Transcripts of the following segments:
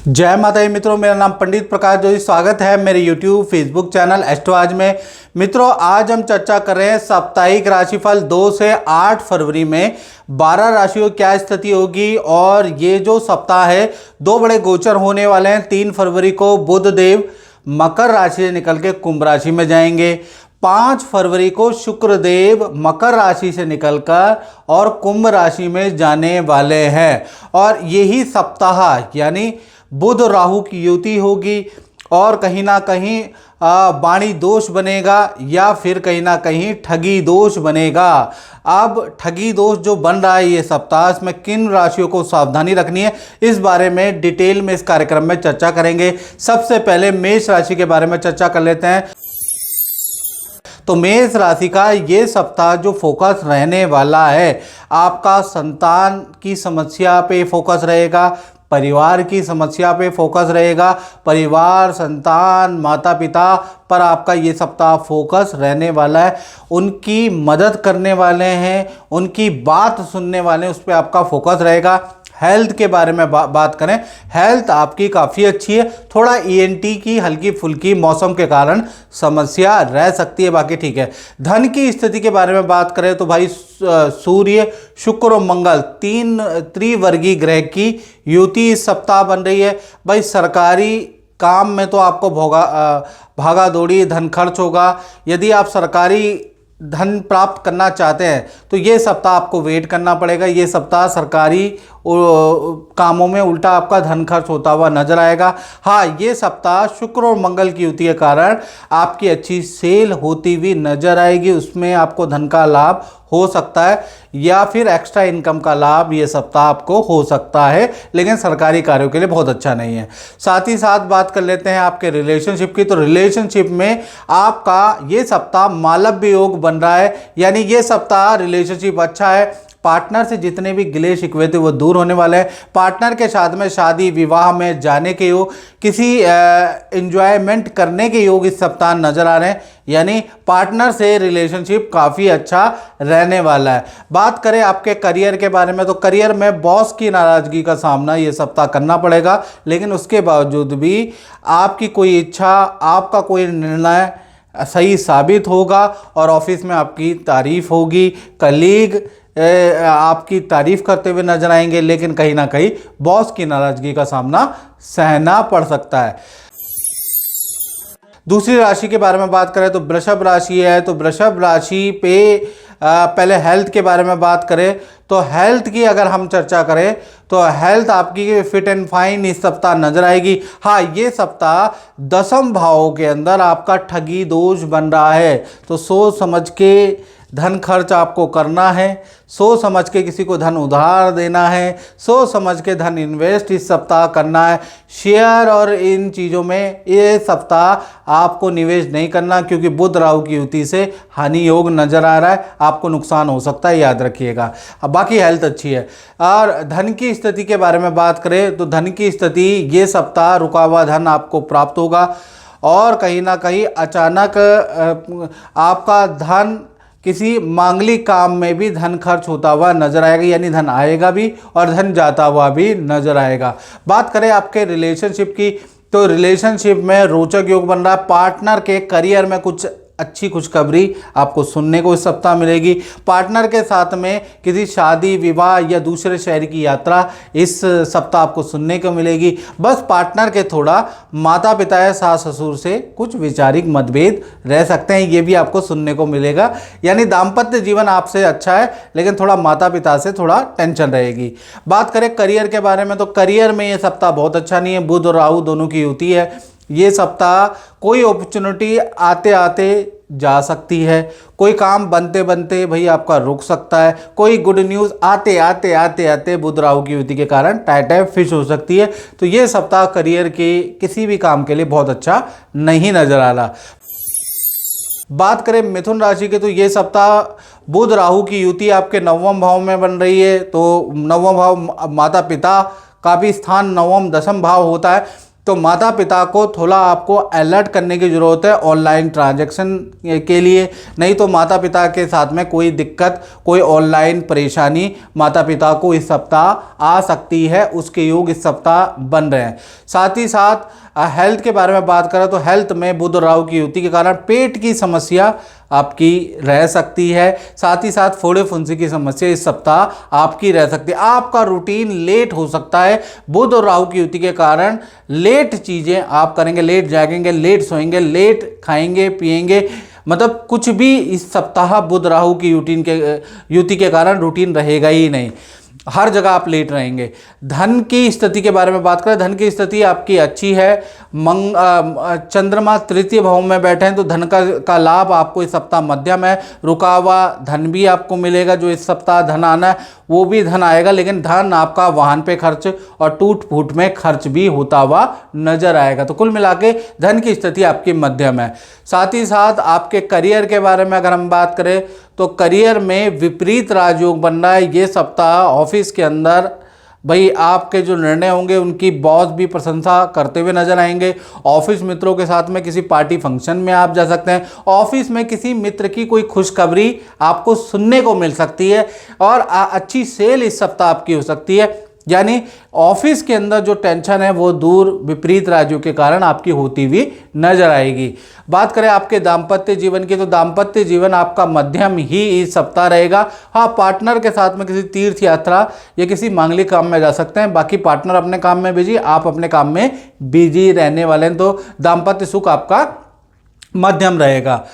जय माता दी मित्रों, मेरा नाम पंडित प्रकाश जोशी। स्वागत है मेरे यूट्यूब फेसबुक चैनल एस्ट्रो आज में। मित्रों, आज हम चर्चा कर रहे हैं साप्ताहिक राशिफल 2 से 8 फरवरी में 12 राशियों की क्या स्थिति होगी। और ये जो सप्ताह है 2 बड़े गोचर होने वाले हैं। 3 फरवरी को बुध देव मकर राशि से निकल के कुंभ राशि में जाएंगे। 5 फरवरी को शुक्र देव मकर राशि से निकलकर और कुंभ राशि में जाने वाले हैं। और यही सप्ताह यानी बुध राहु की युति होगी और कहीं ना कहीं वाणी दोष बनेगा या फिर कहीं ना कहीं ठगी दोष बनेगा। अब ठगी दोष जो बन रहा है ये सप्ताह, इसमें किन राशियों को सावधानी रखनी है, इस बारे में डिटेल में इस कार्यक्रम में चर्चा करेंगे। सबसे पहले मेष राशि के बारे में चर्चा कर लेते हैं। तो मेष राशि का ये सप्ताह जो फोकस रहने वाला है, आपका संतान की समस्या पे फोकस रहेगा, परिवार की समस्या पे फोकस रहेगा। परिवार, संतान, माता पिता पर आपका ये सप्ताह फोकस रहने वाला है। उनकी मदद करने वाले हैं, उनकी बात सुनने वाले हैं, उस पर आपका फोकस रहेगा। हेल्थ के बारे में बात करें, हेल्थ आपकी काफ़ी अच्छी है। थोड़ा ईएनटी की हल्की फुल्की मौसम के कारण समस्या रह सकती है, बाकी ठीक है। धन की स्थिति के बारे में बात करें तो भाई सूर्य, शुक्र और मंगल 3 त्रिवर्गीय ग्रह की युति इस सप्ताह बन रही है। भाई सरकारी काम में तो आपको भागा दौड़ी धन खर्च होगा। यदि आप सरकारी धन प्राप्त करना चाहते हैं तो ये सप्ताह आपको वेट करना पड़ेगा। ये सप्ताह सरकारी कामों में उल्टा आपका धन खर्च होता हुआ नजर आएगा। हाँ, ये सप्ताह शुक्र और मंगल की युति के कारण आपकी अच्छी सेल होती हुई नजर आएगी। उसमें आपको धन का लाभ हो सकता है या फिर एक्स्ट्रा इनकम का लाभ ये सप्ताह आपको हो सकता है, लेकिन सरकारी कार्यों के लिए बहुत अच्छा नहीं है। साथ ही साथ बात कर लेते हैं आपके रिलेशनशिप की। तो रिलेशनशिप में आपका ये सप्ताह मालव्य योग बन रहा है, यानी ये सप्ताह रिलेशनशिप अच्छा है। पार्टनर से जितने भी गिले शिकवे थे वो दूर होने वाले हैं। पार्टनर के साथ में शादी विवाह में जाने के योग, किसी एंजॉयमेंट करने के योग इस सप्ताह नजर आ रहे हैं, यानी पार्टनर से रिलेशनशिप काफ़ी अच्छा रहने वाला है। बात करें आपके करियर के बारे में तो करियर में बॉस की नाराज़गी का सामना ये सप्ताह करना पड़ेगा, लेकिन उसके बावजूद भी आपकी कोई इच्छा, आपका कोई निर्णय सही साबित होगा और ऑफिस में आपकी तारीफ होगी। कलीग आपकी तारीफ करते हुए नजर आएंगे, लेकिन कहीं ना कहीं बॉस की नाराजगी का सामना सहना पड़ सकता है। दूसरी राशि के बारे में बात करें तो वृषभ राशि है। तो वृषभ राशि पे पहले हेल्थ के बारे में बात करें तो हेल्थ की अगर हम चर्चा करें तो हेल्थ आपकी फिट एंड फाइन इस सप्ताह नजर आएगी। हाँ, ये सप्ताह 10वें भाव के अंदर आपका ठगी दोष बन रहा है, तो सोच समझ के धन खर्च आपको करना है, सोच समझ के किसी को धन उधार देना है, सोच समझ के धन इन्वेस्ट इस सप्ताह करना है। शेयर और इन चीज़ों में ये सप्ताह आपको निवेश नहीं करना, क्योंकि बुध राहु की युति से हानि योग नजर आ रहा है, आपको नुकसान हो सकता है, याद रखिएगा। अब बाकी हेल्थ अच्छी है। और धन की स्थिति के बारे में बात करें तो धन की स्थिति ये सप्ताह रुका हुआ धन आपको प्राप्त होगा और कहीं ना कहीं अचानक आपका धन किसी मांगलिक काम में भी धन खर्च होता हुआ नजर आएगा, यानी धन आएगा भी और धन जाता हुआ भी नजर आएगा। बात करें आपके रिलेशनशिप की तो रिलेशनशिप में रोचक योग बन रहा है। पार्टनर के करियर में कुछ अच्छी खुशखबरी आपको सुनने को इस सप्ताह मिलेगी। पार्टनर के साथ में किसी शादी विवाह या दूसरे शहर की यात्रा इस सप्ताह आपको सुनने को मिलेगी। बस पार्टनर के थोड़ा माता पिता या सास ससुर से कुछ वैचारिक मतभेद रह सकते हैं, ये भी आपको सुनने को मिलेगा। यानी दाम्पत्य जीवन आपसे अच्छा है, लेकिन थोड़ा माता पिता से थोड़ा टेंशन रहेगी। बात करें करियर के बारे में तो करियर में ये सप्ताह बहुत अच्छा नहीं है। बुध और राहु दोनों की युति है। ये सप्ताह कोई अपॉर्चुनिटी आते आते जा सकती है, कोई काम बनते बनते भाई आपका रुक सकता है, कोई गुड न्यूज़ आते आते आते आते बुध राहु की युति के कारण टाइट फिश हो सकती है। तो ये सप्ताह करियर के किसी भी काम के लिए बहुत अच्छा नहीं नजर आ रहा। बात करें मिथुन राशि के तो ये सप्ताह बुध राहु की युति आपके 9वें भाव में बन रही है। तो 9वां भाव माता पिता का भी स्थान 9वां 10वां भाव होता है। तो माता पिता को थोड़ा आपको अलर्ट करने की ज़रूरत है ऑनलाइन ट्रांजैक्शन के लिए। नहीं तो माता पिता के साथ में कोई दिक्कत, कोई ऑनलाइन परेशानी माता पिता को इस सप्ताह आ सकती है, उसके योग इस सप्ताह बन रहे हैं। साथ ही साथ हेल्थ के बारे में बात करें तो हेल्थ में बुध राहु की युति के कारण पेट की समस्या आपकी रह सकती है। साथ ही साथ फोड़े फुंसी की समस्या इस सप्ताह आपकी रह सकती है। आपका रूटीन लेट हो सकता है, बुध और राहु की युति के कारण लेट चीज़ें आप करेंगे, लेट जागेंगे, लेट सोएंगे, लेट खाएंगे पिएंगे, मतलब कुछ भी इस सप्ताह बुध राहु की युति के कारण रूटीन रहेगा ही नहीं, हर जगह आप लेट रहेंगे। धन की स्थिति के बारे में बात करें, धन की स्थिति आपकी अच्छी है। चंद्रमा तृतीय भाव में बैठे हैं तो धन का लाभ आपको इस सप्ताह मध्यम है। रुका हुआ धन भी आपको मिलेगा, जो इस सप्ताह धन आना है वो भी धन आएगा, लेकिन धन आपका वाहन पे खर्च और टूट फूट में खर्च भी होता हुआ नजर आएगा। तो कुल मिला के धन की स्थिति आपकी मध्यम है। साथ ही साथ आपके करियर के बारे में अगर हम बात करें तो करियर में विपरीत राजयोग बन रहा है ये सप्ताह। ऑफिस के अंदर भाई आपके जो निर्णय होंगे उनकी बॉस भी प्रशंसा करते हुए नजर आएंगे। ऑफिस मित्रों के साथ में किसी पार्टी फंक्शन में आप जा सकते हैं। ऑफिस में किसी मित्र की कोई खुशखबरी आपको सुनने को मिल सकती है और अच्छी सेल इस सप्ताह आपकी हो सकती है। यानी ऑफिस के अंदर जो टेंशन है वो दूर विपरीत राज्यों के कारण आपकी होती हुई नजर आएगी। बात करें आपके दाम्पत्य जीवन की तो दाम्पत्य जीवन आपका मध्यम ही इस सप्ताह रहेगा। हाँ, पार्टनर के साथ में किसी तीर्थ यात्रा या किसी मांगलिक काम में जा सकते हैं। बाकी पार्टनर अपने काम में बिजी, आप अपने काम में बिजी रहने वाले हैं, तो दाम्पत्य सुख आपका मध्यम रहेगा।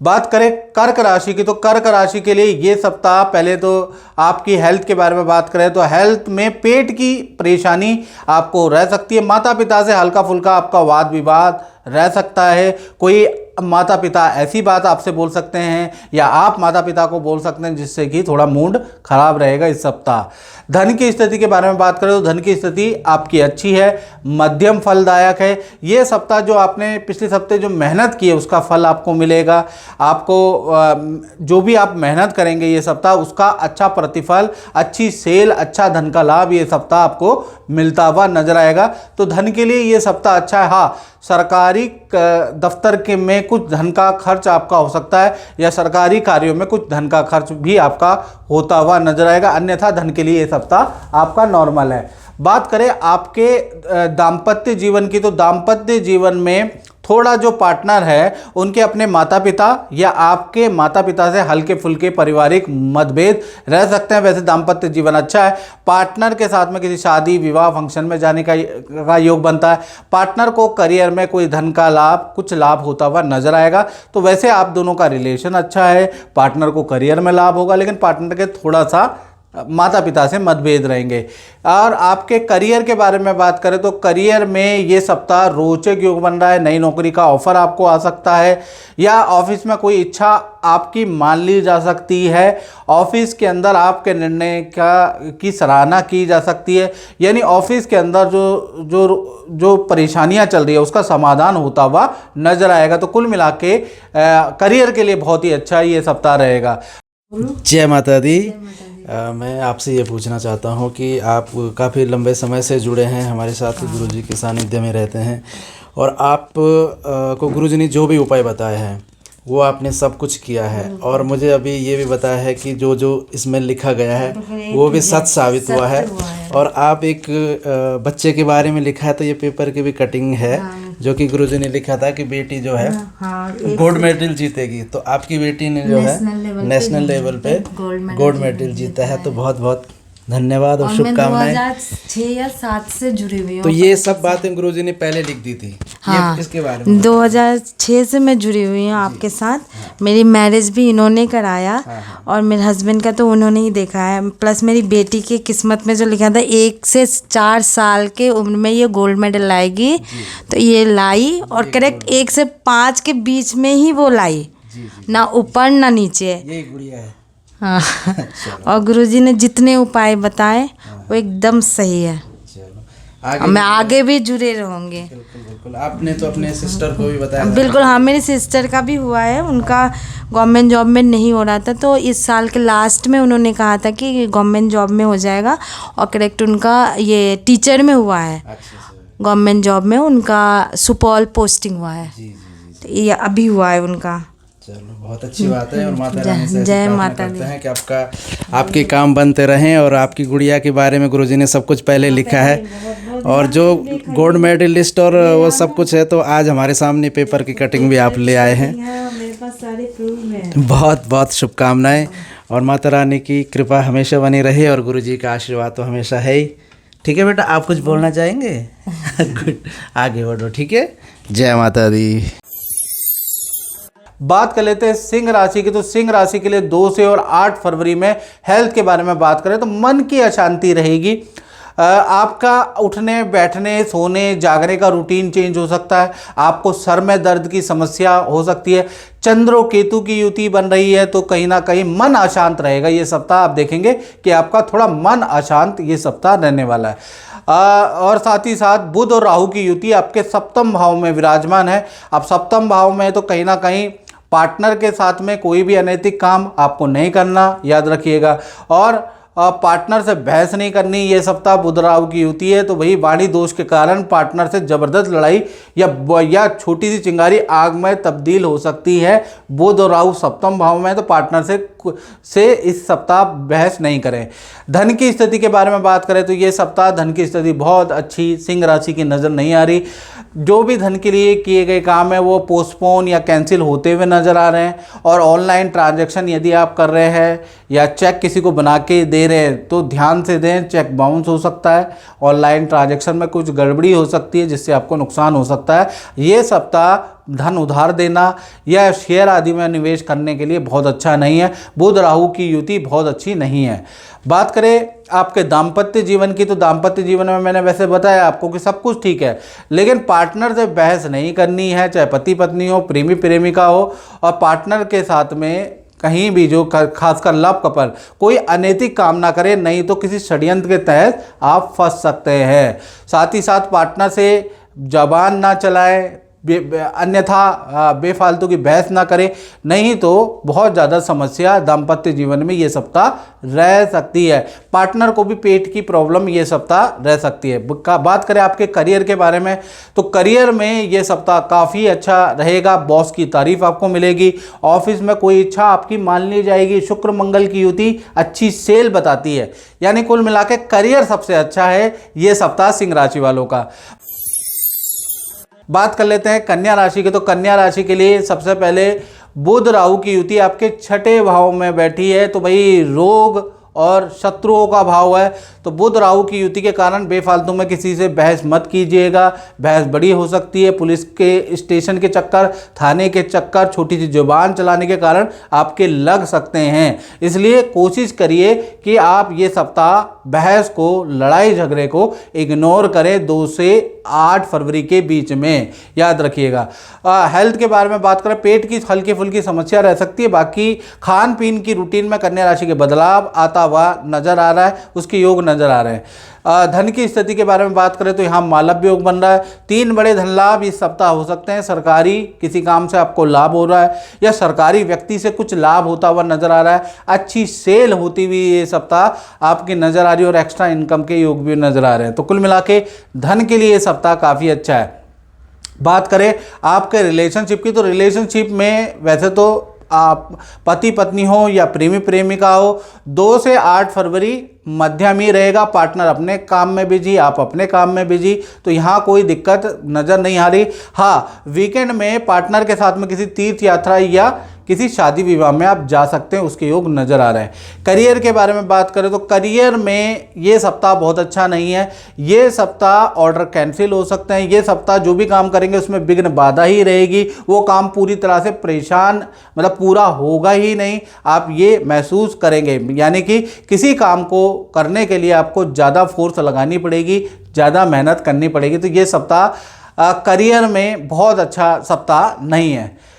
बात करें कर्क राशि की तो कर्क राशि के लिए ये सप्ताह, पहले तो आपकी हेल्थ के बारे में बात करें तो हेल्थ में पेट की परेशानी आपको रह सकती है। माता पिता से हल्का फुल्का आपका वाद विवाद रह सकता है। कोई माता पिता ऐसी बात आपसे बोल सकते हैं या आप माता पिता को बोल सकते हैं जिससे कि थोड़ा मूड खराब रहेगा इस सप्ताह। धन की स्थिति के बारे में बात करें तो धन की स्थिति आपकी अच्छी है, मध्यम फलदायक है। ये सप्ताह जो आपने पिछले सप्ताह जो मेहनत की है उसका फल आपको मिलेगा। आपको जो भी आप मेहनत करेंगे ये सप्ताह उसका अच्छा प्रतिफल, अच्छी सेल, अच्छा धन का लाभ ये सप्ताह आपको मिलता हुआ नजर आएगा। तो धन के लिए ये सप्ताह अच्छा है। हाँ, सरकारी दफ्तर के में कुछ धन का खर्च आपका हो सकता है या सरकारी कार्यों में कुछ धन का खर्च भी आपका होता हुआ नजर आएगा, अन्यथा धन के लिए ये सप्ताह आपका नॉर्मल है। बात करें आपके दाम्पत्य जीवन की तो दाम्पत्य जीवन में थोड़ा जो पार्टनर है उनके अपने माता पिता या आपके माता पिता से हल्के फुल्के पारिवारिक मतभेद रह सकते हैं। वैसे दाम्पत्य जीवन अच्छा है। पार्टनर के साथ में किसी शादी विवाह फंक्शन में जाने का योग बनता है। पार्टनर को करियर में कोई धन का लाभ, कुछ लाभ होता हुआ नजर आएगा। तो वैसे आप दोनों का रिलेशन अच्छा है, पार्टनर को करियर में लाभ होगा, लेकिन पार्टनर के थोड़ा सा माता पिता से मतभेद रहेंगे। और आपके करियर के बारे में बात करें तो करियर में ये सप्ताह रोचक योग बन रहा है। नई नौकरी का ऑफर आपको आ सकता है या ऑफिस में कोई इच्छा आपकी मान ली जा सकती है। ऑफिस के अंदर आपके निर्णय की सराहना की जा सकती है। यानी ऑफिस के अंदर जो परेशानियां चल रही है उसका समाधान होता हुआ नजर आएगा। तो कुल मिला के करियर के लिए बहुत ही अच्छा ये सप्ताह रहेगा। जय माता दी। मैं आपसे ये पूछना चाहता हूँ कि आप काफ़ी लंबे समय से जुड़े हैं हमारे साथ, गुरुजी के सानिध्य में रहते हैं और आप को गुरुजी ने जो भी उपाय बताए हैं वो आपने सब कुछ किया है और मुझे अभी ये भी बताया है कि जो जो इसमें लिखा गया है वो भी सच साबित हुआ है। और आप एक बच्चे के बारे में लिखा है तो ये पेपर की भी कटिंग है जो कि गुरुजी ने लिखा था कि बेटी जो है गोल्ड मेडल जीतेगी। तो आपकी बेटी ने जो है नेशनल लेवल पे गोल्ड मेडल जीता है। तो बहुत बहुत धन्यवाद और शुभकामनाएं। 2006 या 7 से जुड़ी हुई हूँ। तो ये सब बातें गुरुजी ने पहले लिख दी थी। हाँ, इसके बारे में 2006 से मैं जुड़ी हुई हूँ आपके साथ। मेरी मैरिज भी इन्होंने कराया और मेरे हस्बैंड का तो उन्होंने ही देखा है। प्लस मेरी बेटी की किस्मत में जो लिखा था 1 से 4 साल के उम्र में ये गोल्ड मेडल लाएगी, तो ये लाई और करेक्ट 1 से 5 के बीच में ही वो लाई, ना ऊपर ना नीचे। यही गुड़िया है। हाँ और गुरुजी ने जितने उपाय बताए वो एकदम सही है। चलो मैं आगे भी जुड़े रहूँगी। बिल्कुल बिल्कुल। आपने तो अपने सिस्टर को भी बताया था। बिल्कुल हाँ, मेरी सिस्टर का भी हुआ है, उनका गवर्नमेंट जॉब में नहीं हो रहा था, तो इस साल के लास्ट में उन्होंने कहा था कि गवर्नमेंट जॉब में हो जाएगा, और करेक्ट उनका ये टीचर में हुआ है। अच्छा। गवर्नमेंट जॉब में उनका सुपौल पोस्टिंग हुआ है। जी जी जी। तो ये अभी हुआ है उनका। चलो बहुत अच्छी बात है। और माता रानी से ऐसी जय प्रार्थना माता करते दी। हैं कि आपके काम बनते रहें। और आपकी गुड़िया के बारे में गुरुजी ने सब कुछ पहले लिखा है, और जो गोल्ड मेडलिस्ट और वो सब कुछ है, तो आज हमारे सामने पेपर की कटिंग भी आप ले आए हैं। मेरे पास सारे प्रूफ हैं। बहुत बहुत शुभकामनाएं, और माता रानी की कृपा हमेशा बनी रहे, और गुरुजी का आशीर्वाद तो हमेशा है ही। ठीक है बेटा, आप कुछ बोलना चाहेंगे? गुड, आगे बढ़ो। ठीक है, जय माता दी। बात कर लेते हैं सिंह राशि की। तो सिंह राशि के लिए 2 से और 8 फरवरी में हेल्थ के बारे में बात करें तो मन की अशांति रहेगी। आपका उठने बैठने सोने जागने का रूटीन चेंज हो सकता है। आपको सर में दर्द की समस्या हो सकती है। चंद्र और केतु की युति बन रही है, तो कहीं ना कहीं मन अशांत रहेगा ये सप्ताह। आप देखेंगे कि आपका थोड़ा मन अशांत ये सप्ताह रहने वाला है। और साथ ही साथ बुध और राहु की युति आपके सप्तम भाव में विराजमान है। अब सप्तम भाव में तो कहीं ना कहीं पार्टनर के साथ में कोई भी अनैतिक काम आपको नहीं करना, याद रखिएगा। और पार्टनर से बहस नहीं करनी। ये सप्ताह बुध राहु की युति है, तो वही वाणी दोष के कारण पार्टनर से जबरदस्त लड़ाई या छोटी सी चिंगारी आग में तब्दील हो सकती है। बुध और राहु सप्तम भाव में, तो पार्टनर से इस सप्ताह बहस नहीं करें। धन की स्थिति के बारे में बात करें तो ये सप्ताह धन की स्थिति बहुत अच्छी सिंह राशि की नज़र नहीं आ रही। जो भी धन के लिए किए गए काम है वो पोस्टपोन या कैंसिल होते हुए नज़र आ रहे हैं। और ऑनलाइन ट्रांजैक्शन यदि आप कर रहे हैं या चेक किसी को बना के दे रहे हैं तो ध्यान से दें, चेक बाउंस हो सकता है। ऑनलाइन ट्रांजैक्शन में कुछ गड़बड़ी हो सकती है जिससे आपको नुकसान हो सकता है। ये सप्ताह धन उधार देना या शेयर आदि में निवेश करने के लिए बहुत अच्छा नहीं है। बुध राहु की युति बहुत अच्छी नहीं है। बात करें आपके दाम्पत्य जीवन की, तो दाम्पत्य जीवन में मैंने वैसे बताया आपको कि सब कुछ ठीक है, लेकिन पार्टनर से बहस नहीं करनी है, चाहे पति पत्नी हो, प्रेमी प्रेमिका हो। और पार्टनर के साथ में कहीं भी जो खासकर लव कपल कोई अनैतिक काम ना करे, नहीं तो किसी षड्यंत्र के तहत आप फंस सकते हैं। साथ ही साथ पार्टनर से जबान ना चलाएं, अन्यथा बेफालतू की बहस ना करें, नहीं तो बहुत ज़्यादा समस्या दाम्पत्य जीवन में ये सप्ताह रह सकती है। पार्टनर को भी पेट की प्रॉब्लम ये सप्ताह रह सकती है। बात करें आपके करियर के बारे में, तो करियर में ये सप्ताह काफ़ी अच्छा रहेगा। बॉस की तारीफ आपको मिलेगी। ऑफिस में कोई इच्छा आपकी मान ली जाएगी। शुक्र मंगल की युति अच्छी सेल बताती है, यानी कुल मिला के करियर सबसे अच्छा है ये सप्ताह सिंह राशि वालों का। बात कर लेते हैं कन्या राशि की। तो कन्या राशि के लिए सबसे पहले बुध राहु की युति आपके 6ठे भाव में बैठी है, तो भाई रोग और शत्रुओं का भाव है। तो बुध राहु की युति के कारण बेफालतू में किसी से बहस मत कीजिएगा। बहस बड़ी हो सकती है। पुलिस के स्टेशन के चक्कर, थाने के चक्कर, छोटी सी जुबान चलाने के कारण आपके लग सकते हैं। इसलिए कोशिश करिए कि आप ये सप्ताह बहस को, लड़ाई झगड़े को इग्नोर करें 2 से 8 फरवरी के बीच में, याद रखिएगा। हेल्थ के बारे में बात करें, पेट की हल्की फुल्की समस्या रह सकती है। बाकी खान पीन की रूटीन में कन्या राशि के बदलाव आता हुआ नजर आ रहा है, उसके योग नजर आ रहे हैं। धन की स्थिति के बारे में बात करें तो यहाँ मालव्य योग बन रहा है। 3 बड़े धन लाभ इस सप्ताह हो सकते हैं। सरकारी किसी काम से आपको लाभ हो रहा है या सरकारी व्यक्ति से कुछ लाभ होता हुआ नजर आ रहा है। अच्छी सेल होती हुई ये सप्ताह आपकी नजर आ रही है और एक्स्ट्रा इनकम के योग भी नजर आ रहे हैं। तो कुल मिला के धन के लिए ये सप्ताह काफ़ी अच्छा है। बात करें आपके रिलेशनशिप की, तो रिलेशनशिप में वैसे तो आप पति पत्नी हो या प्रेमी प्रेमिका हो, 2 से 8 फरवरी मध्यम ही रहेगा। पार्टनर अपने काम में बिजी, आप अपने काम में बिजी, तो यहाँ कोई दिक्कत नज़र नहीं आ रही। हाँ, वीकेंड में पार्टनर के साथ में किसी तीर्थ यात्रा या किसी शादी विवाह में आप जा सकते हैं, उसके योग नज़र आ रहे हैं। करियर के बारे में बात करें तो करियर में ये सप्ताह बहुत अच्छा नहीं है। ये सप्ताह ऑर्डर कैंसिल हो सकते हैं। ये सप्ताह जो भी काम करेंगे उसमें विघ्न बाधा ही रहेगी। वो काम पूरी तरह से परेशान, मतलब पूरा होगा ही नहीं, आप ये महसूस करेंगे। यानी कि किसी काम को करने के लिए आपको ज़्यादा फोर्स लगानी पड़ेगी, ज़्यादा मेहनत करनी पड़ेगी। तो ये सप्ताह करियर में बहुत अच्छा सप्ताह नहीं है।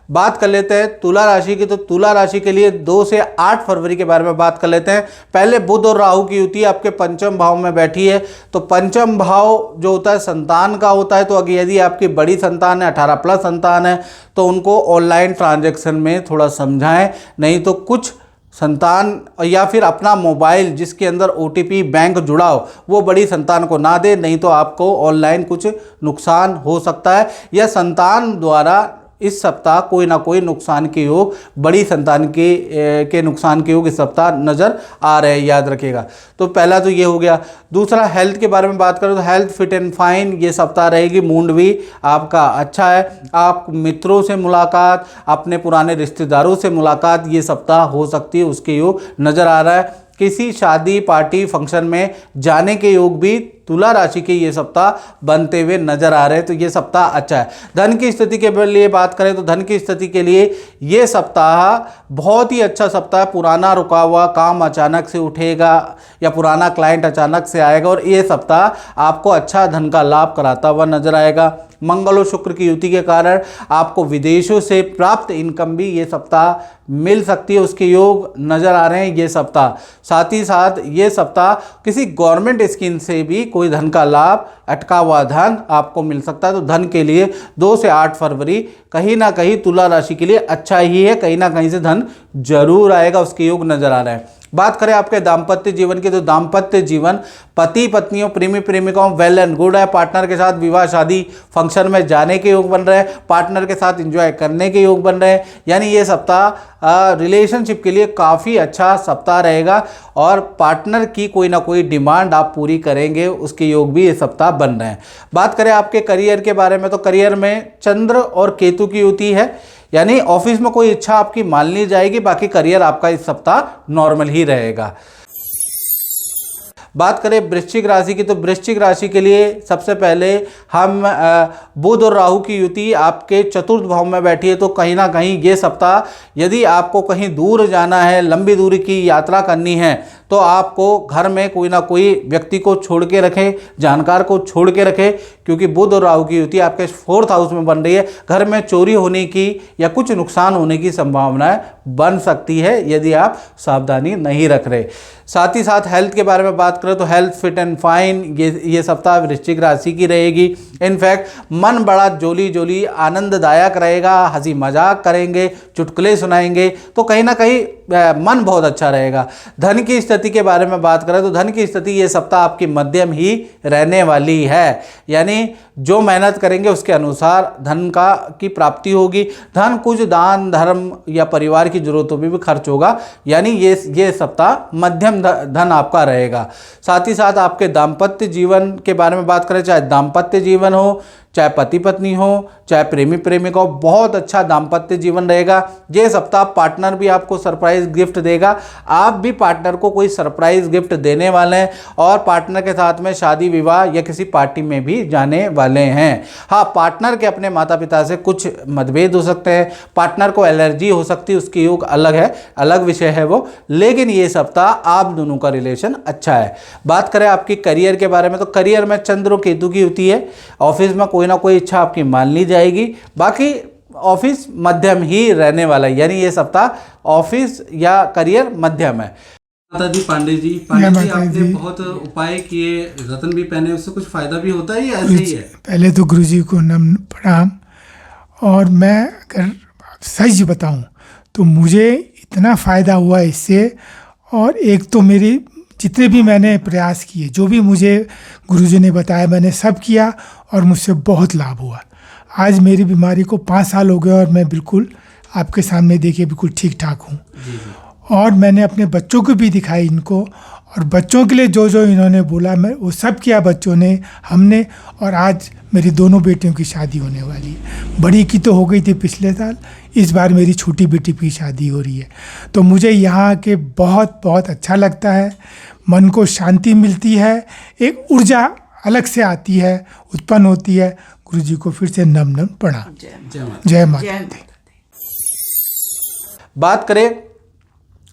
बात कर लेते हैं तुला राशि की। तो तुला राशि के लिए 2 से 8 फरवरी के बारे में बात कर लेते हैं। पहले बुध और राहु की युति आपके पंचम भाव में बैठी है। तो पंचम भाव जो होता है संतान का होता है। तो अगर यदि आपकी बड़ी संतान है, 18+ संतान है, तो उनको ऑनलाइन ट्रांजैक्शन में थोड़ा समझाएं, नहीं तो कुछ संतान या फिर अपना मोबाइल जिसके अंदर OTP बैंक जुड़ा हो वो बड़ी संतान को ना दे, नहीं तो आपको ऑनलाइन कुछ नुकसान हो सकता है, या संतान द्वारा इस सप्ताह कोई ना कोई नुकसान के योग, बड़ी संतान के नुकसान के योग इस सप्ताह नज़र आ रहे हैं, याद रखिएगा। तो पहला तो ये हो गया। दूसरा हेल्थ के बारे में बात करें तो हेल्थ फिट एंड फाइन ये सप्ताह रहेगी। मूड भी आपका अच्छा है। आप मित्रों से मुलाकात, अपने पुराने रिश्तेदारों से मुलाकात ये सप्ताह हो सकती है, उसके योग नज़र आ रहा है। किसी शादी पार्टी फंक्शन में जाने के योग भी तुला राशि के ये सप्ताह बनते हुए नजर आ रहे हैं। तो ये सप्ताह अच्छा है। धन की स्थिति के लिए बात करें तो धन की स्थिति के लिए ये सप्ताह बहुत ही अच्छा सप्ताह है। पुराना रुका हुआ काम अचानक से उठेगा या पुराना क्लाइंट अचानक से आएगा और ये सप्ताह आपको अच्छा धन का लाभ कराता हुआ नजर आएगा। मंगल और शुक्र की युति के कारण आपको विदेशों से प्राप्त इनकम भी ये सप्ताह मिल सकती है, उसके योग नजर आ रहे हैं ये सप्ताह। साथ ही साथ ये सप्ताह किसी गवर्नमेंट स्कीम से भी कोई धन का लाभ, अटका हुआ धन आपको मिल सकता है। तो धन के लिए 2 से 8 फरवरी कहीं ना कहीं तुला राशि के लिए अच्छा ही है, कहीं ना कहीं से धन जरूर आएगा, उसके योग नजर आ रहे हैं। बात करें आपके दाम्पत्य जीवन की तो दाम्पत्य जीवन पति पत्नियों प्रेमी प्रेमिकाओं वेल एंड गुड है। पार्टनर के साथ विवाह शादी फंक्शन में जाने के योग बन रहे हैं, पार्टनर के साथ एंजॉय करने के योग बन रहे हैं। यानी ये सप्ताह रिलेशनशिप के लिए काफ़ी अच्छा सप्ताह रहेगा और पार्टनर की कोई ना कोई डिमांड आप पूरी करेंगे, उसके योग भी ये सप्ताह बन रहे हैं। बात करें आपके करियर के बारे में तो करियर में चंद्र और केतु की युति है, यानी ऑफिस में कोई इच्छा आपकी मान ली जाएगी, बाकी करियर आपका इस सप्ताह नॉर्मल ही रहेगा। बात करें वृश्चिक राशि की तो वृश्चिक राशि के लिए सबसे पहले हम बुध और राहु की युति आपके चतुर्थ भाव में बैठी है। तो कहीं ना कहीं ये सप्ताह यदि आपको कहीं दूर जाना है, लंबी दूरी की यात्रा करनी है, तो आपको घर में कोई ना कोई व्यक्ति को छोड़ के रखें, जानकार को छोड़ के रखें, क्योंकि बुध और राहु की युति आपके 4th हाउस में बन रही है। घर में चोरी होने की या कुछ नुकसान होने की संभावनाएं बन सकती है यदि आप सावधानी नहीं रख रहे। साथ ही साथ हेल्थ के बारे में बात करें तो हेल्थ फिट एंड फाइन ये सप्ताह वृश्चिक राशि की रहेगी। इनफैक्ट मन बड़ा जोली जोली आनंददायक रहेगा, हंसी मजाक करेंगे, चुटकुले सुनाएंगे, तो कहीं ना कहीं मन बहुत अच्छा रहेगा। धन की स्थिति के बारे में बात करें तो धन की स्थिति ये सप्ताह आपकी मध्यम ही रहने वाली है, यानी जो मेहनत करेंगे उसके अनुसार धन की प्राप्ति होगी। धन कुछ दान धर्म या परिवार की जरूरतों में भी खर्च होगा, यानी ये सप्ताह मध्यम धन आपका रहेगा। साथ ही साथ आपके दाम्पत्य जीवन के बारे में बात करें, चाहे दाम्पत्य जीवन हो, चाहे पति पत्नी हो, चाहे प्रेमी प्रेमिका हो, बहुत अच्छा दाम्पत्य जीवन रहेगा। ये सप्ताह पार्टनर भी आपको सरप्राइज गिफ्ट देगा, आप भी पार्टनर को कोई सरप्राइज गिफ्ट देने वाले हैं और पार्टनर के साथ में शादी विवाह या किसी पार्टी में भी जाने वाले हैं। हाँ, पार्टनर के अपने माता पिता से कुछ मतभेद हो सकते हैं, पार्टनर को एलर्जी हो सकती है, उसकी योग अलग है, अलग विषय है वो, लेकिन ये सप्ताह आप दोनों का रिलेशन अच्छा है। बात करें आपकी करियर के बारे में तो करियर में चंद्र और केतु की युति है। ऑफिस में कोई ना कोई इच्छा आपकी मान ली जाएगी, बाकी ऑफिस मध्यम ही रहने वाला है, यानी ये सप्ताह ऑफिस या करियर मध्यम है। माता दी पांडे जी आपने बहुत उपाय किए, रत्न भी पहने, उससे कुछ फायदा भी होता है या ऐसे ही है? पहले तो गुरुजी को नमन प्रणाम। और मैं अगर सच बताऊं तो मुझे इतना फ़ायदा हुआ इससे, और एक तो मेरी जितने भी मैंने प्रयास किए, जो भी मुझे गुरुजी ने बताया मैंने सब किया और मुझसे बहुत लाभ हुआ। आज मेरी बीमारी को 5 साल हो गए और मैं बिल्कुल आपके सामने देखिए बिल्कुल ठीक ठाक हूँ। और मैंने अपने बच्चों को भी दिखाई इनको, और बच्चों के लिए जो जो इन्होंने बोला मैं वो सब किया बच्चों ने, हमने। और आज मेरी दोनों बेटियों की शादी होने वाली है। बड़ी की तो हो गई थी पिछले साल, इस बार मेरी छोटी बेटी की शादी हो रही है। तो मुझे यहाँ के बहुत बहुत अच्छा लगता है, मन को शांति मिलती है, एक ऊर्जा अलग से आती है, उत्पन्न होती है। गुरुजी को फिर से नम नम प्रणाम। जय माता दी। बात करें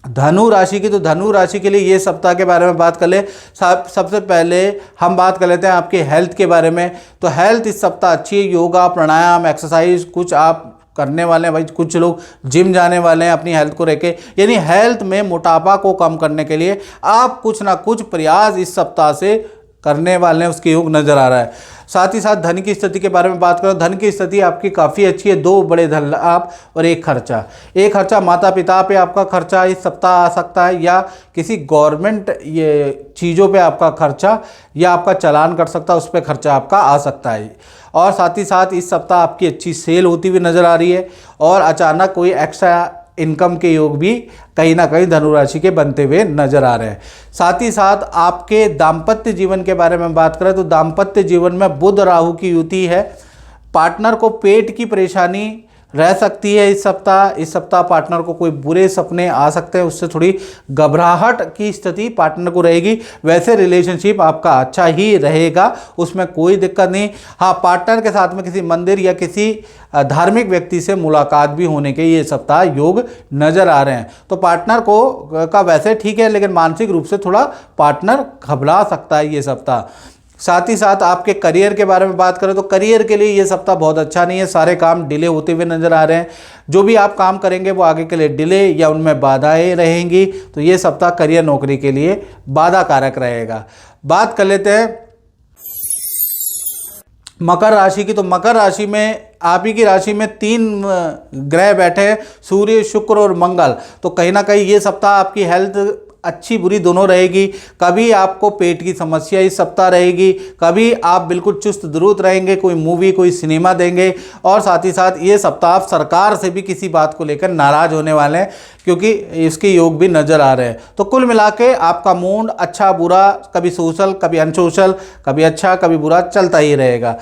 धनु राशि की तो धनु राशि के लिए ये सप्ताह के बारे में बात कर ले। सबसे पहले हम बात कर लेते हैं आपके हेल्थ के बारे में। तो हेल्थ इस सप्ताह अच्छी है, योगा प्राणायाम एक्सरसाइज कुछ आप करने वाले हैं भाई, कुछ लोग जिम जाने वाले हैं अपनी हेल्थ को लेके, यानी हेल्थ में मोटापा को कम करने के लिए आप कुछ ना कुछ प्रयास इस सप्ताह से करने वाले हैं, उसके योग नज़र आ रहा है। साथ ही साथ धन की स्थिति के बारे में बात करो, धन की स्थिति आपकी काफ़ी अच्छी है, 2 बड़े धन लाभ और एक खर्चा माता पिता पे आपका खर्चा इस सप्ताह आ सकता है, या किसी गवर्नमेंट ये चीज़ों पे आपका खर्चा, या आपका चालान कट सकता है, उस पर खर्चा आपका आ सकता है। और साथ ही साथ इस सप्ताह आपकी अच्छी सेल होती हुई नज़र आ रही है, और अचानक कोई एक्स्ट्रा इनकम के योग भी कहीं ना कहीं धनु राशि के बनते हुए नजर आ रहे हैं। साथ ही साथ आपके दाम्पत्य जीवन के बारे में बात करें तो दाम्पत्य जीवन में बुध राहु की युति है। पार्टनर को पेट की परेशानी रह सकती है इस सप्ताह पार्टनर को कोई बुरे सपने आ सकते हैं, उससे थोड़ी घबराहट की स्थिति पार्टनर को रहेगी। वैसे रिलेशनशिप आपका अच्छा ही रहेगा, उसमें कोई दिक्कत नहीं। हाँ, पार्टनर के साथ में किसी मंदिर या किसी धार्मिक व्यक्ति से मुलाकात भी होने के ये सप्ताह योग नज़र आ रहे हैं। तो पार्टनर का वैसे ठीक है, लेकिन मानसिक रूप से थोड़ा पार्टनर घबरा सकता है ये सप्ताह। साथ ही साथ आपके करियर के बारे में बात करें तो करियर के लिए ये सप्ताह बहुत अच्छा नहीं है, सारे काम डिले होते हुए नज़र आ रहे हैं। जो भी आप काम करेंगे वो आगे के लिए डिले या उनमें बाधाएं रहेंगी, तो ये सप्ताह करियर नौकरी के लिए बाधा कारक रहेगा। बात कर लेते हैं मकर राशि की। तो मकर राशि में आप ही की राशि में 3 ग्रह बैठे हैं, सूर्य, शुक्र और मंगल। तो कहीं ना कहीं ये सप्ताह आपकी हेल्थ अच्छी बुरी दोनों रहेगी। कभी आपको पेट की समस्या इस सप्ताह रहेगी, कभी आप बिल्कुल चुस्त दुरुस्त रहेंगे, कोई मूवी कोई सिनेमा देंगे। और साथ ही साथ ये सप्ताह आप सरकार से भी किसी बात को लेकर नाराज़ होने वाले हैं, क्योंकि इसके योग भी नज़र आ रहे हैं। तो कुल मिला के आपका मूड अच्छा बुरा, कभी सोशल कभी अनसोशल, कभी अच्छा कभी बुरा चलता ही रहेगा।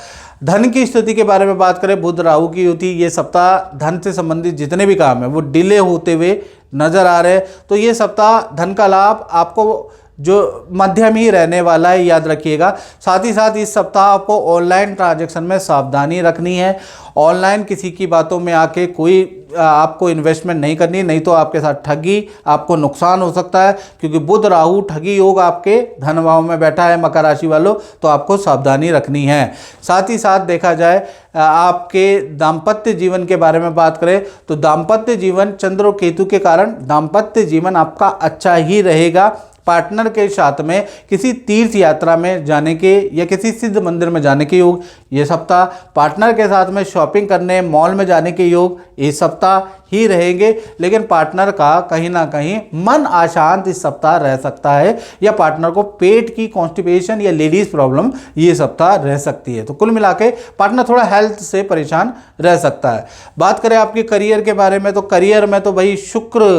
धन की स्थिति के बारे में बात करें, बुध राहु की युति, ये सप्ताह धन से संबंधित जितने भी काम हैं वो डिले होते हुए नज़र आ रहे हैं। तो ये सप्ताह धन का लाभ आपको जो मध्यम ही रहने वाला है, याद रखिएगा। साथ ही साथ इस सप्ताह आपको ऑनलाइन ट्रांजैक्शन में सावधानी रखनी है। ऑनलाइन किसी की बातों में आके कोई आपको इन्वेस्टमेंट नहीं करनी, नहीं तो आपके साथ ठगी, आपको नुकसान हो सकता है, क्योंकि बुध राहु ठगी योग आपके धन भाव में बैठा है मकर राशि वालों, तो आपको सावधानी रखनी है। साथ ही साथ देखा जाए आपके दाम्पत्य जीवन के बारे में बात करें तो दाम्पत्य जीवन चंद्र और केतु के कारण दाम्पत्य जीवन आपका अच्छा ही रहेगा। पार्टनर के साथ में किसी तीर्थ यात्रा में जाने के या किसी सिद्ध मंदिर में जाने के योग ये सप्ताह, पार्टनर के साथ में शॉपिंग करने मॉल में जाने के योग इस सप्ताह ही रहेंगे। लेकिन पार्टनर का कहीं ना कहीं मन अशांत इस सप्ताह रह सकता है, या पार्टनर को पेट की कॉन्स्टिपेशन या लेडीज प्रॉब्लम ये सप्ताह रह सकती है। तो कुल मिला के पार्टनर थोड़ा हेल्थ से परेशान रह सकता है। बात करें आपके करियर के बारे में तो करियर में तो भाई शुक्र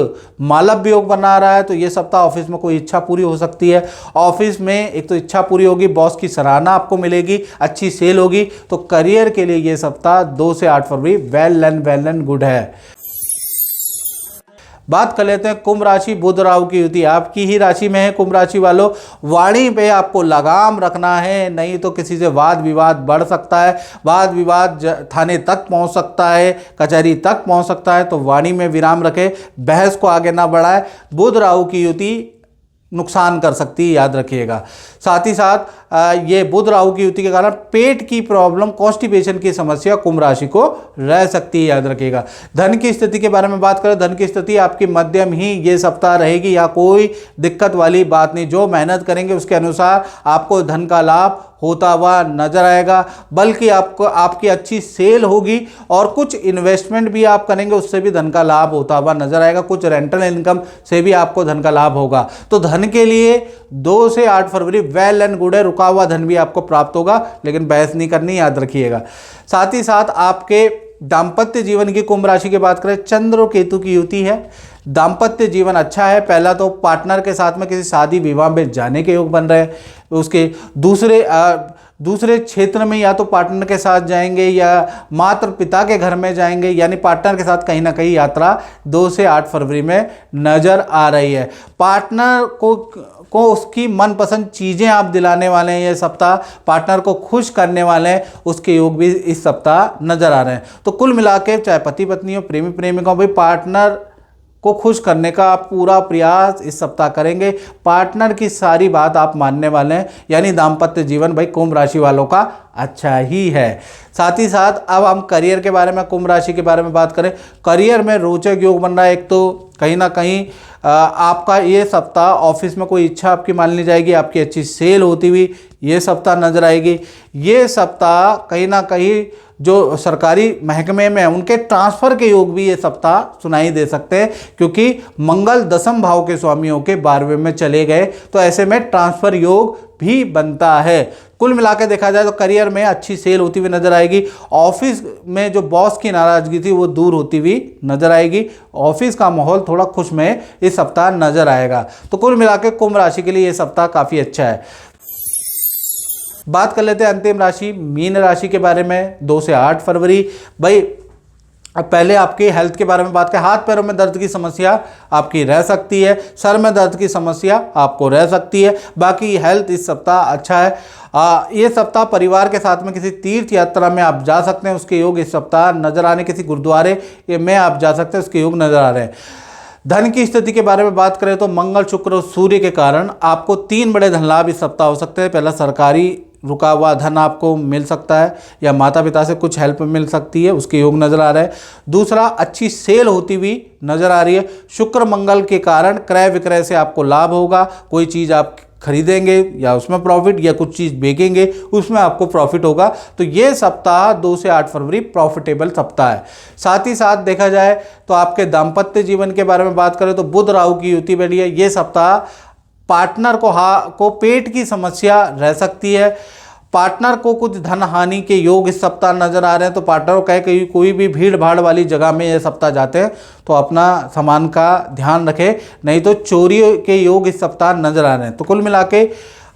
मालव्य योग बना रहा है, तो ये सप्ताह ऑफिस में कोई इच्छा पूरी हो सकती है। ऑफिस में एक तो इच्छा पूरी होगी, बॉस की सराहना आपको मिलेगी, अच्छी सेल होगी। तो करियर के लिए ये सप्ताह 2 से 8 फरवरी वेल एंड गुड है। बात कर लेते हैं कुंभ राशि, बुध राहु की युति आपकी ही राशि में है। कुंभ राशि वालों, वाणी पे आपको लगाम रखना है, नहीं तो किसी से वाद विवाद बढ़ सकता है, वाद विवाद थाने तक पहुंच सकता है, कचहरी तक पहुंच सकता है। तो वाणी में विराम रखें, बहस को आगे ना बढ़ाए। बुध राहु की युति नुकसान कर सकती है, याद रखिएगा। साथ ही साथ ये बुध राहु की युति के कारण पेट की प्रॉब्लम, कॉन्स्टिपेशन की समस्या कुंभ राशि को रह सकती है, याद रखिएगा। धन की स्थिति के बारे में बात करें, धन की स्थिति आपकी मध्यम ही ये सप्ताह रहेगी, या कोई दिक्कत वाली बात नहीं। जो मेहनत करेंगे उसके अनुसार आपको धन का लाभ होता हुआ नजर आएगा, बल्कि आपको आपकी अच्छी सेल होगी, और कुछ इन्वेस्टमेंट भी आप करेंगे उससे भी धन का लाभ होता हुआ नजर आएगा, कुछ रेंटल इनकम से भी आपको धन का लाभ होगा। तो धन के लिए 2 से 8 फरवरी वेल एंड गुड है, रुका हुआ धन भी आपको प्राप्त होगा, लेकिन बहस नहीं करनी, याद रखिएगा। साथ ही साथ आपके दाम्पत्य जीवन की कुंभ राशि की बात करें, चंद्र और केतु की युति है। दाम्पत्य जीवन अच्छा है। पहला तो पार्टनर के साथ में किसी शादी विवाह में जाने के योग बन रहे हैं, उसके दूसरे क्षेत्र में या तो पार्टनर के साथ जाएंगे या माता पिता के घर में जाएंगे, यानी पार्टनर के साथ कहीं ना कहीं यात्रा 2 से 8 फरवरी में नज़र आ रही है। पार्टनर को उसकी मनपसंद चीज़ें आप दिलाने वाले हैं ये सप्ताह, पार्टनर को खुश करने वाले हैं, उसके योग भी इस सप्ताह नज़र आ रहे हैं। तो कुल मिला के चाहे पति पत्नी हो, प्रेमी प्रेमिका हो, भाई पार्टनर को खुश करने का आप पूरा प्रयास इस सप्ताह करेंगे। पार्टनर की सारी बात आप मानने वाले हैं, यानी दाम्पत्य जीवन भाई कुंभ राशि वालों का अच्छा ही है। साथ ही साथ अब हम करियर के बारे में, कुंभ राशि के बारे में बात करें। करियर में रोचक योग बन रहा है। एक तो कहीं ना कहीं आपका ये सप्ताह ऑफिस में कोई इच्छा आपकी मान ली जाएगी, आपकी अच्छी सेल होती हुई ये सप्ताह नजर आएगी। ये सप्ताह कहीं ना कहीं जो सरकारी महकमे में उनके ट्रांसफ़र के योग भी ये सप्ताह सुनाई दे सकते हैं, क्योंकि मंगल दसम भाव के स्वामियों के 12वें में चले गए, तो ऐसे में ट्रांसफ़र योग भी बनता है। कुल मिला के देखा जाए तो करियर में अच्छी सेल होती हुई नजर आएगी। ऑफिस में जो बॉस की नाराजगी थी वो दूर होती हुई नजर आएगी। ऑफिस का माहौल थोड़ा खुशमय इस सप्ताह नजर आएगा। तो कुल मिला के कुंभ राशि के लिए ये सप्ताह काफ़ी अच्छा है। बात कर लेते हैं अंतिम राशि मीन राशि के बारे में। 2 से 8 फरवरी भाई, अब पहले आपके हेल्थ के बारे में बात करें। हाथ पैरों में दर्द की समस्या आपकी रह सकती है, सर में दर्द की समस्या आपको रह सकती है। बाकी हेल्थ इस सप्ताह अच्छा है। ये सप्ताह परिवार के साथ में किसी तीर्थ यात्रा में आप जा सकते हैं, उसके योग इस सप्ताह नजर आने। किसी गुरुद्वारे में आप जा सकते हैं, उसके योग नजर आ रहे हैं। धन की स्थिति के बारे में बात करें तो मंगल, शुक्र और सूर्य के कारण आपको 3 बड़े धन लाभ इस सप्ताह हो सकते हैं। पहला, सरकारी रुका हुआ धन आपको मिल सकता है या माता पिता से कुछ हेल्प मिल सकती है, उसके योग नज़र आ रहा है। दूसरा, अच्छी सेल होती हुई नज़र आ रही है। शुक्र मंगल के कारण क्रय विक्रय से आपको लाभ होगा। कोई चीज़ आप खरीदेंगे या उसमें प्रॉफिट, या कुछ चीज़ बेचेंगे उसमें आपको प्रॉफिट होगा। तो ये सप्ताह 2 से 8 फरवरी प्रॉफिटेबल सप्ताह है। साथ ही साथ देखा जाए तो आपके दाम्पत्य जीवन के बारे में बात करें तो बुध राहु की युति बनी है। ये सप्ताह पार्टनर को पेट की समस्या रह सकती है। पार्टनर को कुछ धन हानि के योग इस सप्ताह नजर आ रहे हैं। तो पार्टनर को कहे कि कोई भी भीड़ भाड़ वाली जगह में ये सप्ताह जाते हैं तो अपना सामान का ध्यान रखें, नहीं तो चोरी के योग इस सप्ताह नजर आ रहे हैं। तो कुल मिला के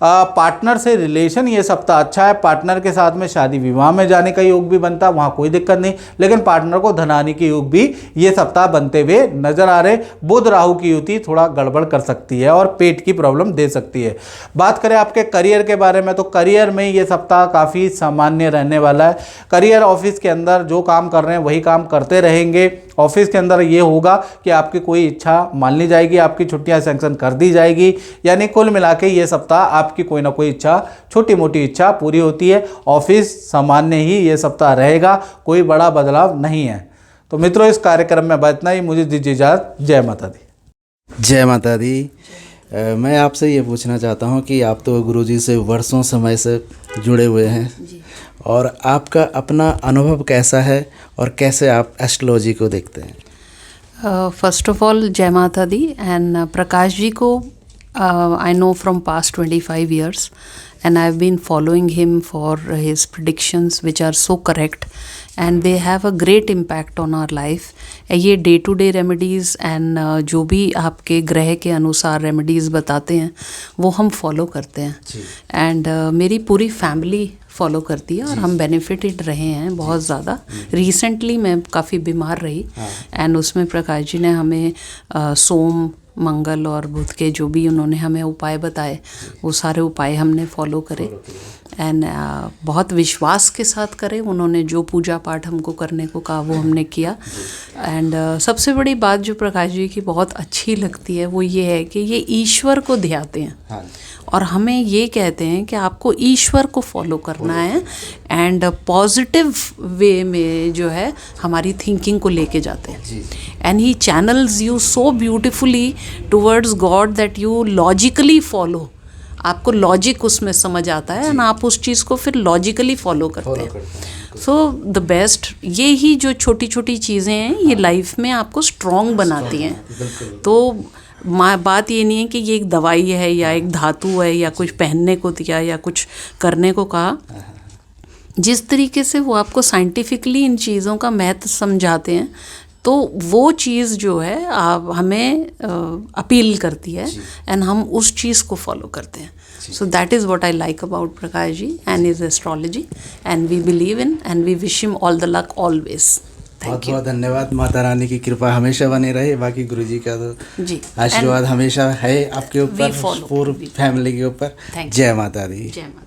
पार्टनर से रिलेशन ये सप्ताह अच्छा है। पार्टनर के साथ में शादी विवाह में जाने का योग भी बनता है, वहाँ कोई दिक्कत नहीं। लेकिन पार्टनर को धनानी के योग भी ये सप्ताह बनते हुए नजर आ रहे। बुध राहु की युति थोड़ा गड़बड़ कर सकती है और पेट की प्रॉब्लम दे सकती है। बात करें आपके करियर के बारे में तो करियर में ये सप्ताह काफ़ी सामान्य रहने वाला है। करियर ऑफिस के अंदर जो काम कर रहे हैं वही काम करते रहेंगे। ऑफिस के अंदर ये होगा कि आपकी कोई इच्छा मान ली जाएगी, आपकी छुट्टियां सैंक्शन कर दी जाएगी। यानी कुल मिला के ये सप्ताह आपकी कोई ना कोई इच्छा, छोटी मोटी इच्छा पूरी होती है। ऑफिस सामान्य ही ये सप्ताह रहेगा, कोई बड़ा बदलाव नहीं है। तो मित्रों, इस कार्यक्रम में बस इतना ही। मुझे दीजिए इजाज़त। जय माता दी। जय माता दी। मैं आपसे ये पूछना चाहता हूँ कि आप तो गुरुजी से वर्षों समय से जुड़े हुए हैं, और आपका अपना अनुभव कैसा है और कैसे आप एस्ट्रोलॉजी को देखते हैं? फर्स्ट ऑफ ऑल, जय माता दी। एंड प्रकाश जी को I know from past 25 years, and I've been following him for his predictions which are so correct, and they have a great impact on our life. ये day to day remedies and जो भी आपके ग्रह के अनुसार remedies बताते हैं वो हम फॉलो करते हैं। एंड मेरी पूरी फैमिली फॉलो करती है और हम बेनिफिटेड रहे हैं बहुत ज़्यादा। रिसेंटली मैं काफ़ी बीमार रही एंड उसमें प्रकाश जी ने हमें सोम, मंगल और बुध के जो भी उन्होंने हमें उपाय बताए वो सारे उपाय हमने फॉलो करे। एंड बहुत विश्वास के साथ करें। उन्होंने जो पूजा पाठ हमको करने को कहा वो हमने किया। एंड सबसे बड़ी बात जो प्रकाश जी की बहुत अच्छी लगती है वो ये है कि ये ईश्वर को ध्याते हैं और हमें ये कहते हैं कि आपको ईश्वर को फॉलो करना है एंड पॉजिटिव वे में जो है हमारी थिंकिंग को लेके जाते हैं। And he channels you so beautifully towards God that you logically follow. आपको लॉजिक उसमें समझ आता है एंड आप उस चीज़ को फिर लॉजिकली फॉलो करते हैं। सो द बेस्ट, ये ही जो छोटी छोटी चीज़ें हैं ये लाइफ में आपको स्ट्रॉन्ग बनाती हैं। तो बात ये नहीं है कि ये एक दवाई है या एक धातु है या कुछ पहनने को दिया या कुछ करने को कहा। जिस तरीके से वो आपको साइंटिफिकली इन चीज़ों का महत्व समझाते हैं तो वो चीज़ जो है आप हमें अपील करती है एंड हम उस चीज़ को फॉलो करते हैं। So that is what I like about Prakash ji and his astrology and we believe in and we wish him all the luck always. बहुत बहुत धन्यवाद। माता रानी की कृपा हमेशा बनी रहे। बाकी गुरुजी का तो जी आशीर्वाद हमेशा है आपके ऊपर, पूरी फैमिली के ऊपर। जय माता दी। जय माता।